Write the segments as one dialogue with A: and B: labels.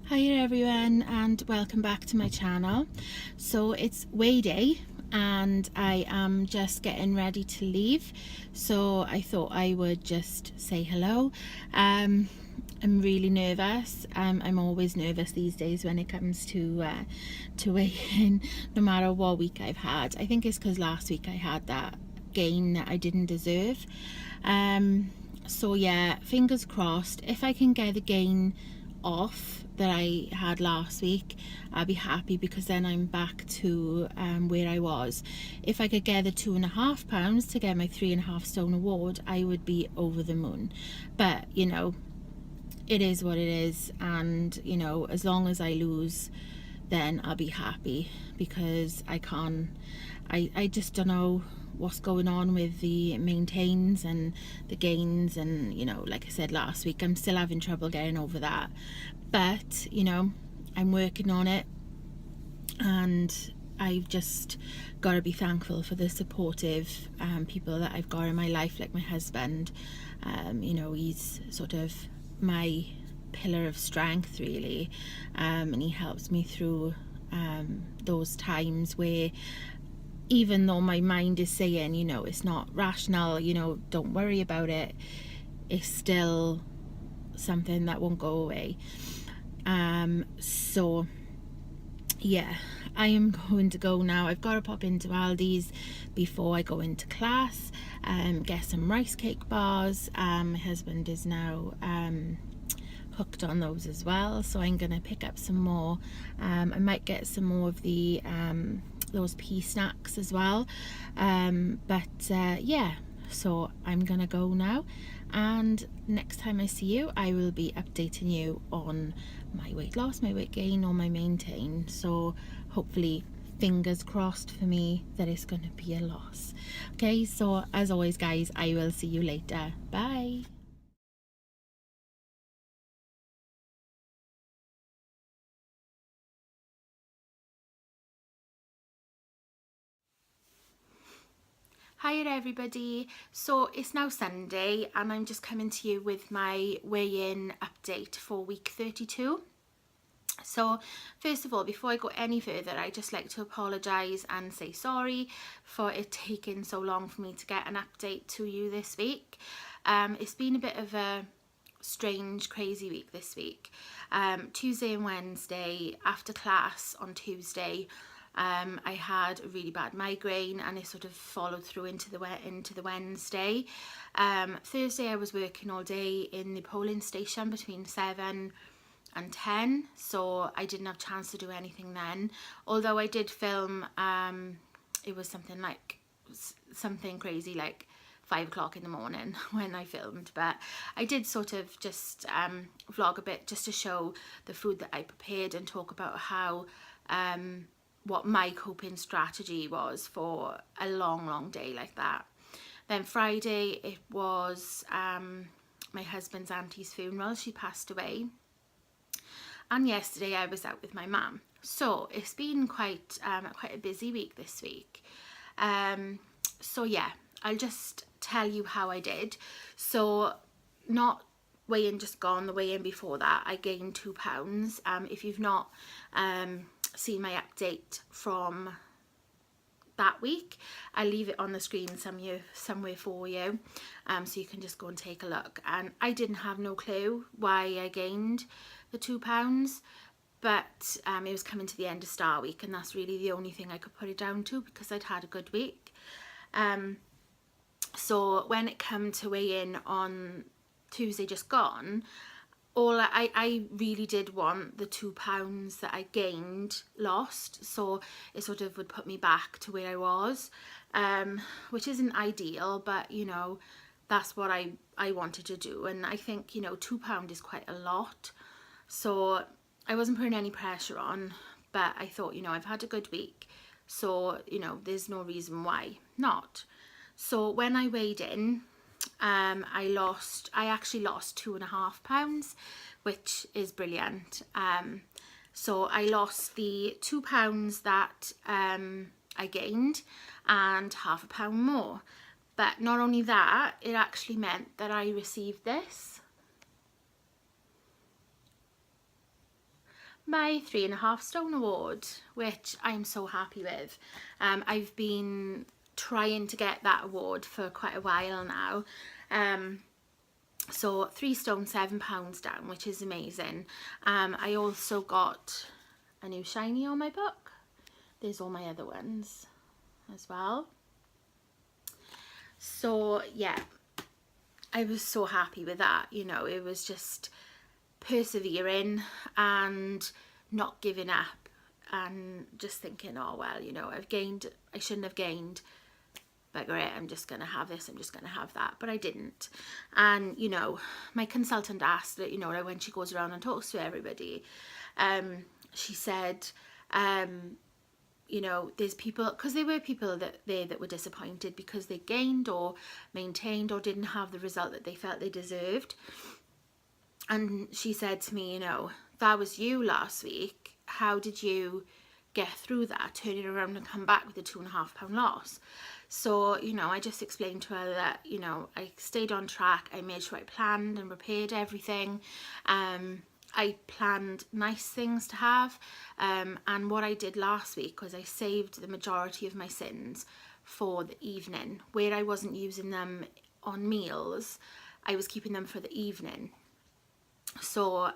A: Hiya everyone and welcome back to my channel. So it's weigh day and I am just getting ready to leave, so I thought I would just say hello. I'm really nervous. I'm always nervous these days when it comes to weighing, no matter what week I've had. I think it's because last week I had that gain that I didn't deserve. So yeah, fingers crossed. If I can get the gain off that I had last week, I'll be happy, because then I'm back to where I was. If I could get the 2.5 pounds to get my 3.5 stone award, I would be over the moon. But you know, it is what it is, and you know, as long as I lose, then I'll be happy, because I just don't know what's going on with the maintains and the gains, and you know, like I said last week, I'm still having trouble getting over that, but you know, I'm working on it, and I've just got to be thankful for the supportive people that I've got in my life, like my husband. You know, he's sort of my pillar of strength, really, and he helps me through those times where, even though my mind is saying, you know, it's not rational, you know, don't worry about it, it's still something that won't go away. So yeah, I am going to go now. I've got to pop into Aldi's before I go into class, get some rice cake bars. My husband is now hooked on those as well, so I'm gonna pick up some more. I might get some more of the those pea snacks as well, yeah, so I'm gonna go now, and next time I see you I will be updating you on my weight loss, my weight gain, or my maintain. So hopefully, fingers crossed for me, that it's gonna be a loss. Okay, so as always guys, I will see you later. Bye. Hi everybody, so it's now Sunday and I'm just coming to you with my weigh-in update for week 32. So first of all, before I go any further, I just like to apologise and say sorry for it taking so long for me to get an update to you this week. It's been a bit of a strange, crazy week this week. Tuesday and Wednesday, after class on Tuesday, I had a really bad migraine and it sort of followed through into the Wednesday. Thursday I was working all day in the polling station between 7 and 10, so I didn't have a chance to do anything then, although I did film. It was something crazy like 5 o'clock in the morning when I filmed, but I did sort of just vlog a bit just to show the food that I prepared and talk about how what my coping strategy was for a long day like that. Then Friday, it was my husband's auntie's funeral. She passed away, and yesterday I was out with my mum. So it's been quite a busy week this week. So yeah, I'll just tell you how I did. So not weigh-in just gone, the weigh-in before that, I gained 2 pounds. If you've not seen my update from that week, I'll leave it on the screen somewhere for you, so you can just go and take a look. And I didn't have no clue why I gained the 2 pounds, but it was coming to the end of Star Week, and that's really the only thing I could put it down to, because I'd had a good week. So when it came to weigh in on Tuesday just gone, I really did want the 2 pounds that I gained lost, so it sort of would put me back to where I was, which isn't ideal, but you know, that's what I wanted to do. And I think, you know, £2 is quite a lot, so I wasn't putting any pressure on, but I thought, you know, I've had a good week, so you know, there's no reason why not. So when I weighed in, I actually lost 2.5 pounds, which is brilliant. So I lost the 2 pounds that I gained and half a pound more. But not only that, it actually meant that I received this. my 3.5 stone award, which I'm so happy with. I've been trying to get that award for quite a while now. So 3 stone £7 down, which is amazing. I also got a new shiny on my book. There's all my other ones as well. So yeah, I was so happy with that. You know, it was just persevering and not giving up and just thinking, oh well, you know, I shouldn't have gained, but great, I'm just gonna have this, I'm just gonna have that, but I didn't. And you know, my consultant asked that, you know, when she goes around and talks to everybody, she said, you know, there's people, because there were people that were disappointed because they gained or maintained or didn't have the result that they felt they deserved. And she said to me, you know, that was you last week. How did you get through that, turn it around and come back with a £2.5 loss? So, you know, I just explained to her that, you know, I stayed on track. I made sure I planned and prepared everything. I planned nice things to have. And what I did last week was I saved the majority of my sins for the evening. Where I wasn't using them on meals, I was keeping them for the evening. So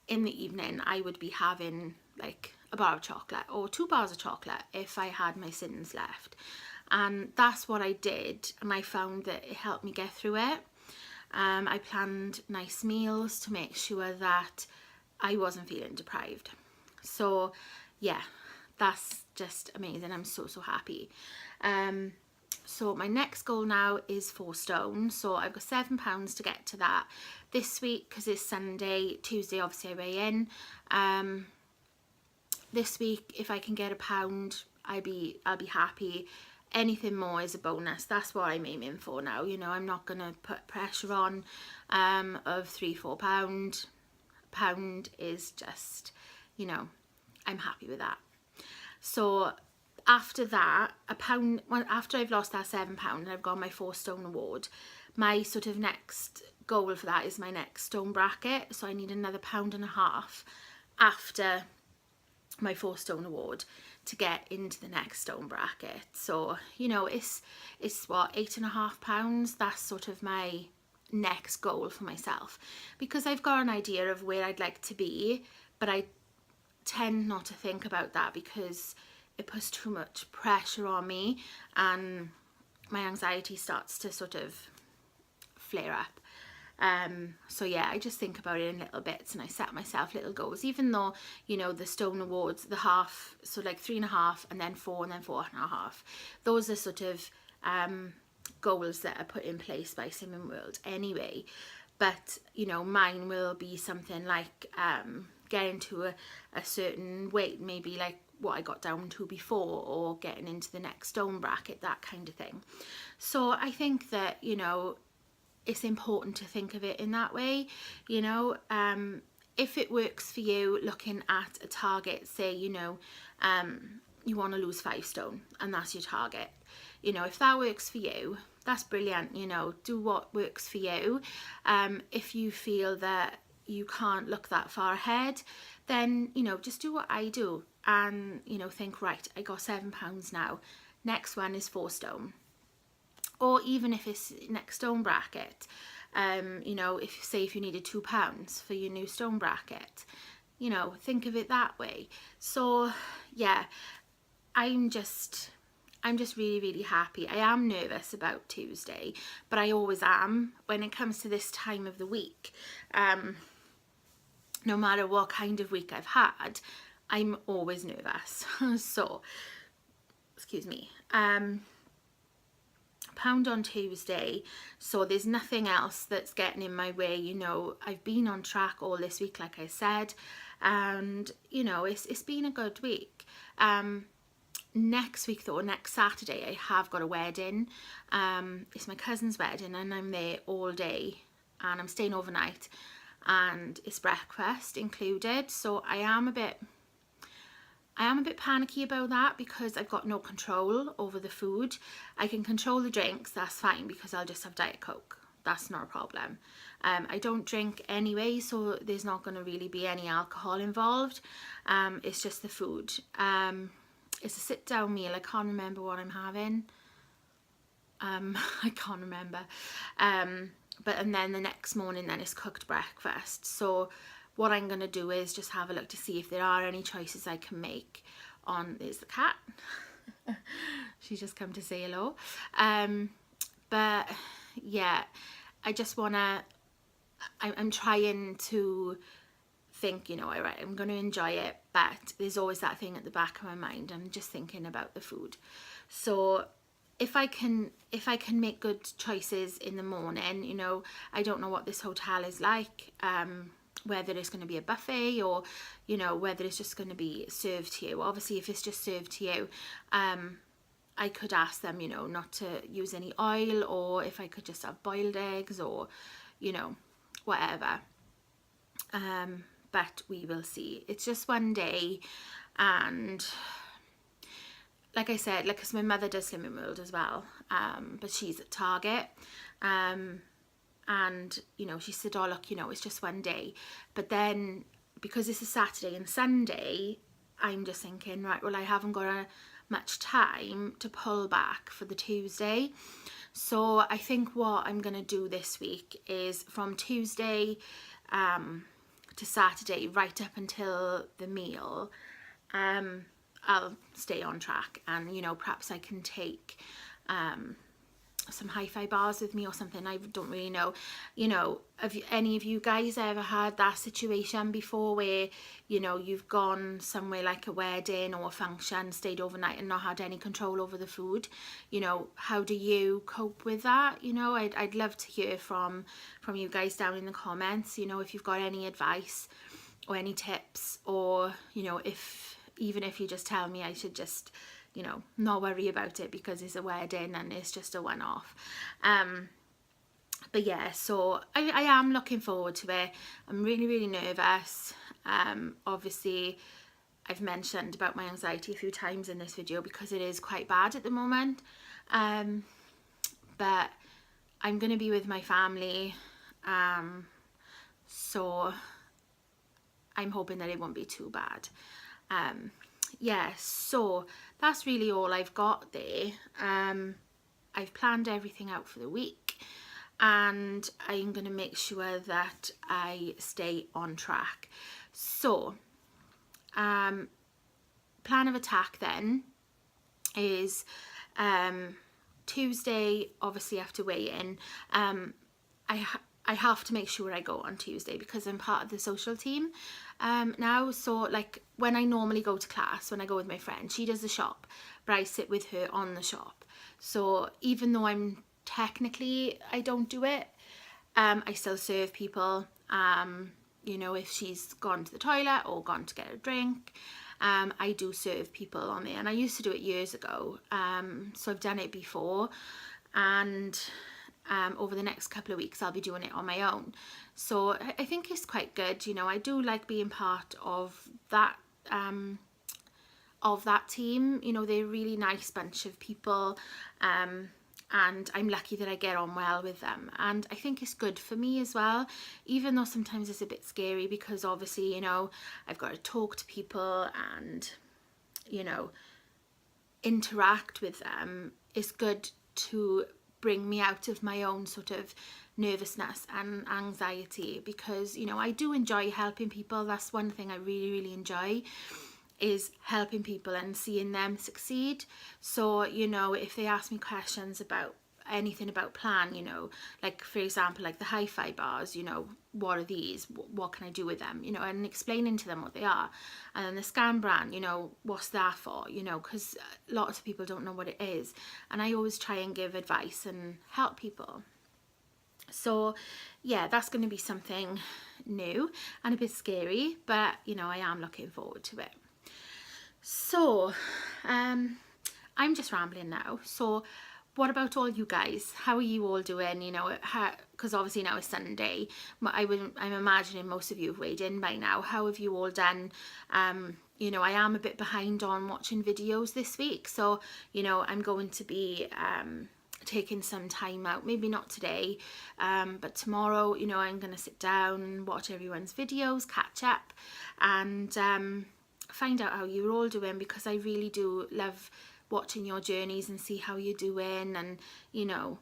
A: in the evening I would be having like a bar of chocolate or 2 bars of chocolate if I had my sins left, and that's what I did, and I found that it helped me get through it. I planned nice meals to make sure that I wasn't feeling deprived. So yeah, that's just amazing. I'm so happy. So my next goal now is 4 stone. So I've got £7 to get to that this week because it's Sunday. Tuesday obviously I weigh in. This week if I can get £1, I'll be happy. Anything more is a bonus. That's what I'm aiming for now. You know, I'm not gonna put pressure on of £3-4. Pound is just, you know, I'm happy with that. So after that, after I've lost that £7 and I've got my 4 stone award, my sort of next goal for that is my next stone bracket. So I need another £1.50 after my 4 stone award to get into the next stone bracket. So, you know, it's what, £8.50. That's sort of my next goal for myself, because I've got an idea of where I'd like to be, but I tend not to think about that because it puts too much pressure on me and my anxiety starts to sort of flare up. So yeah, I just think about it in little bits and I set myself little goals, even though, you know, the stone awards, the half, so like 3.5 and then 4 and then 4.5, those are sort of goals that are put in place by Slimming World anyway. But you know, mine will be something like getting to a certain weight, maybe like what I got down to before, or getting into the next stone bracket, that kind of thing. So I think that, you know, it's important to think of it in that way. You know, if it works for you, looking at a target, say, you know, you want to lose 5 stone and that's your target, you know, if that works for you, that's brilliant. You know, do what works for you. If you feel that you can't look that far ahead, then, you know, just do what I do and, you know, think, right, I got £7 now, next one is 4 stone. Or even if it's next stone bracket, you know, if you needed £2 for your new stone bracket, you know, think of it that way. So yeah, I'm just really happy. I am nervous about Tuesday, but I always am when it comes to this time of the week. No matter what kind of week I've had, I'm always nervous. So, excuse me. Pound on Tuesday, so there's nothing else that's getting in my way. You know, I've been on track all this week, like I said, and you know, it's been a good week. Next week though, next Saturday, I have got a wedding. It's my cousin's wedding and I'm there all day and I'm staying overnight and it's breakfast included, so I am a bit panicky about that because I've got no control over the food. I can control the drinks, that's fine, because I'll just have Diet Coke. That's not a problem. I don't drink anyway, so there's not going to really be any alcohol involved. It's just the food. It's a sit down meal. I can't remember what I'm having. I can't remember. And then the next morning then it's cooked breakfast. So what I'm going to do is just have a look to see if there are any choices I can make on, there's the cat. She's just come to say hello. But yeah, I just want to, I'm trying to think, you know, all right, I'm going to enjoy it, but there's always that thing at the back of my mind. I'm just thinking about the food. So if I can make good choices in the morning, you know, I don't know what this hotel is like, whether it's going to be a buffet or, you know, whether it's just going to be served to you. Obviously, if it's just served to you, I could ask them, you know, not to use any oil, or if I could just have boiled eggs, or, you know, whatever. But we will see. It's just one day, and like I said, like, because my mother does Slimming World as well, but she's at Target, and, you know, she said, oh, look, you know, it's just one day. But then, because it's a Saturday and Sunday, I'm just thinking, right, well, I haven't got much time to pull back for the Tuesday. So I think what I'm going to do this week is from Tuesday to Saturday, right up until the meal, I'll stay on track, and, you know, perhaps I can take some hi-fi bars with me or something. I don't really know. You know, have any of you guys ever had that situation before, where, you know, you've gone somewhere like a wedding or a function, stayed overnight and not had any control over the food? You know, how do you cope with that? You know, I'd love to hear from you guys down in the comments, you know, if you've got any advice or any tips, or, you know, even if you just tell me I should just, you know, not worry about it because it's a wedding and it's just a one-off. But yeah, so I am looking forward to it. I'm really, really nervous. Obviously, I've mentioned about my anxiety a few times in this video because it is quite bad at the moment. But I'm going to be with my family. So I'm hoping that it won't be too bad. Yeah, so that's really all I've got there. I've planned everything out for the week, and I'm going to make sure that I stay on track. So, plan of attack then is Tuesday, obviously after weigh-in. I have to make sure I go on Tuesday because I'm part of the social team now. So, like, when I normally go to class, when I go with my friend, she does the shop, but I sit with her on the shop. So even though I don't do it, I still serve people. You know, if she's gone to the toilet or gone to get a drink, I do serve people on there. And I used to do it years ago, so I've done it before, and over the next couple of weeks I'll be doing it on my own. So I think it's quite good. You know, I do like being part of that team. You know, they're a really nice bunch of people, and I'm lucky that I get on well with them, and I think it's good for me as well, even though sometimes it's a bit scary because obviously, you know, I've got to talk to people and, you know, interact with them. It's good to bring me out of my own sort of nervousness and anxiety, because, you know, I do enjoy helping people. That's one thing I really, really enjoy, is helping people and seeing them succeed. So, you know, if they ask me questions about anything about plan, you know, like for example, like the hi-fi bars, you know, what are these, what can I do with them, you know, and explaining to them what they are. And then the Scan Bran, you know, what's that for, you know, because lots of people don't know what it is, and I always try and give advice and help people. So yeah, that's going to be something new and a bit scary, but, you know, I am looking forward to it. So I'm just rambling now. So what about all you guys? How are you all doing? You know, because obviously now it's Sunday, but I'm imagining most of you have weighed in by now. How have you all done? You know, I am a bit behind on watching videos this week, so, you know, I'm going to be taking some time out, maybe not today, but tomorrow, you know, I'm going to sit down and watch everyone's videos, catch up, and find out how you're all doing, because I really do love watching your journeys and see how you're doing, and, you know,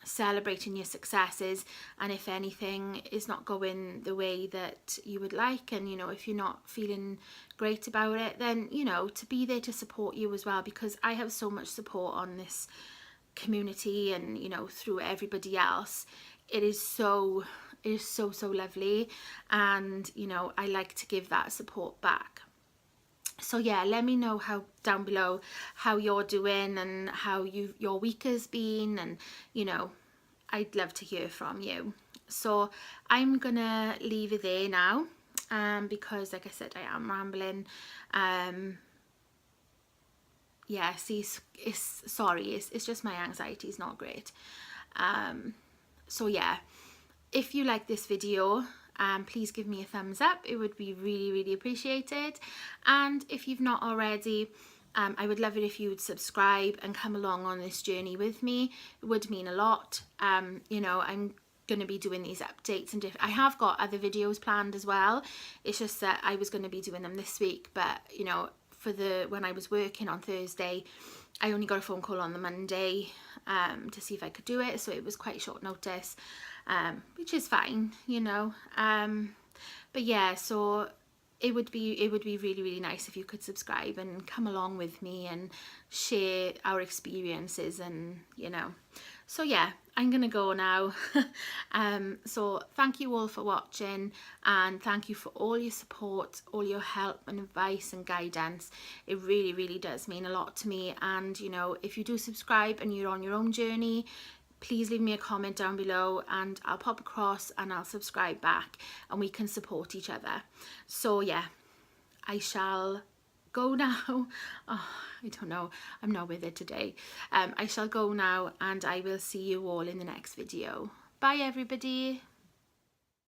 A: celebrating your successes. And if anything is not going the way that you would like, and, you know, if you're not feeling great about it, then, you know, to be there to support you as well, because I have so much support on this community, and, you know, through everybody else. It is so lovely, and, you know, I like to give that support back. So yeah, let me know how down below how you're doing and how your week has been, and, you know, I'd love to hear from you. So I'm gonna leave it there now, because like I said, I am rambling. Yeah, see, it's just my anxiety is not great. So yeah, if you like this video, please give me a thumbs up. It would be really appreciated. And if you've not already, I would love it if you would subscribe and come along on this journey with me. It would mean a lot. You know, I'm going to be doing these updates, and I have got other videos planned as well. It's just that I was going to be doing them this week, but, you know, when I was working on Thursday, I only got a phone call on the Monday to see if I could do it, so it was quite short notice, which is fine, you know. But yeah, so it would be really nice if you could subscribe and come along with me and share our experiences, and, you know. So yeah, I'm gonna go now. So thank you all for watching, and thank you for all your support, all your help and advice and guidance. It really does mean a lot to me. And, you know, if you do subscribe and you're on your own journey, please leave me a comment down below, and I'll pop across and I'll subscribe back, and we can support each other. So yeah, I shall go now. Oh, I don't know, I'm not with it today. I shall go now, and I will see you all in the next video. Bye everybody.